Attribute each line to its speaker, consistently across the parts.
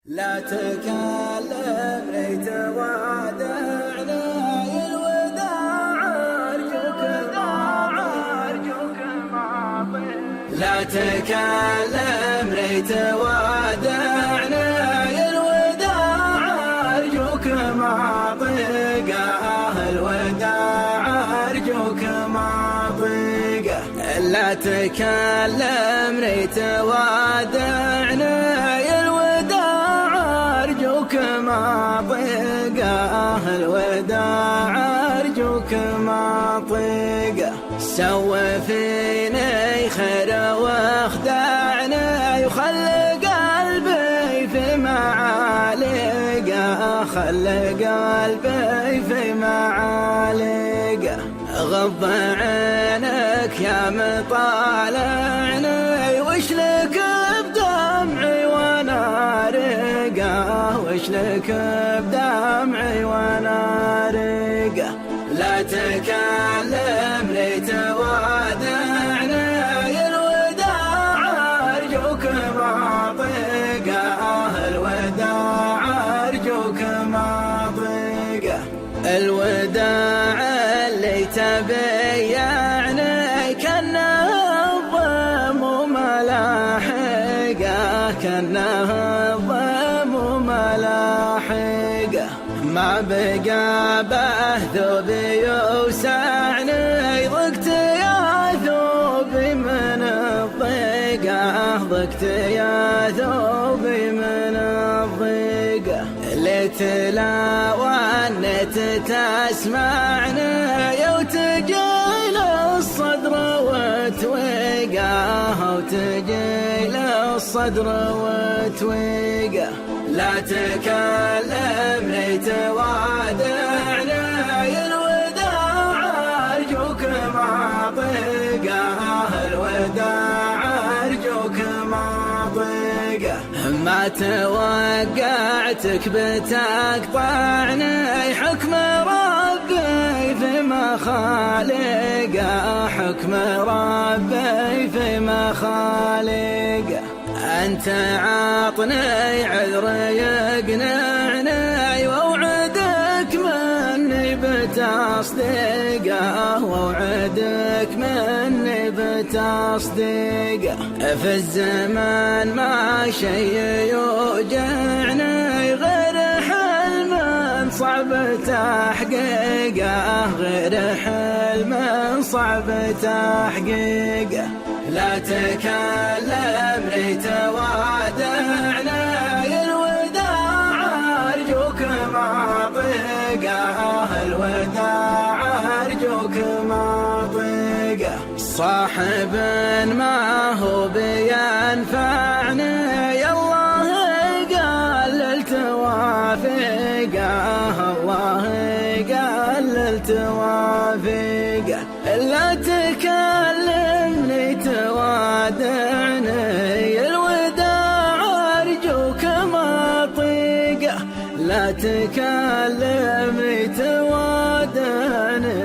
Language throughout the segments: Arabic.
Speaker 1: لا تكلم ليت ودعنا الوداع أرجوك معطي. لا تكلم ليت ودعنا الوداع أرجوك معطيقه. الوداع أرجوك معطيقه. لا تكلم ليت ودعنا معطيقه. الوداع أرجوك معطيقه. سوى فيني خير واخدعني وخلى قلبي في معالقه. خلى قلبي في معالقه. غض عينك يا مطالعني وش لك بدمعي وانا رقه. وش لك بدمعي وانا رقه. لا تكلم ليت ودعنا الوداع أرجوك معطيقه. الوداع أرجوك معطيقه. الوداع اللي تبيعني كأنه الضم وملاحقه. كأنه الضم وملاحقه. ما بقى به ذوب يوسعني. ضقت يا ذوبي من الضيقه. ضقت يا ذوبي من الضيقه. ليت لا ونت تسمعني وتجي للصدر وتويقه. وتجي للصدر وتويقه. لا تكلم ليت ودعنا الوداع أرجوك معطيقه. الوداع أرجوك معطيقه. ما توقعتك بتقطعني حكم ربي في مخالقه. حكم ربي في مخالقه. أنت عاطني عذر يقنعني ووعدك مني بتصديقه. ووعدك مني بتصديقه. في الزمان ما شي يوجعني غير حلم صعب تحقيقه. غير حلم صعب تحقيقه. لا تكلم ليت ودعنا الوداع أرجوك معطيقه. الوداع أرجوك معطيقه. صاحب ما هو بينفعني الله قللت وافقه. الله قللت وافقه. لا تكلم ليت ودعني الوداع أرجوك معطيقه. لا تكلم ليت ودعني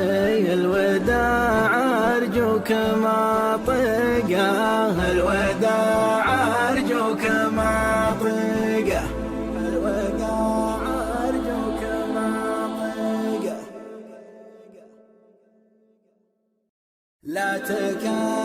Speaker 1: الوداع أرجوك معطيقه. الوداع أرجوك معطيقه. الوداع أرجوك معطيقه. لا تكلم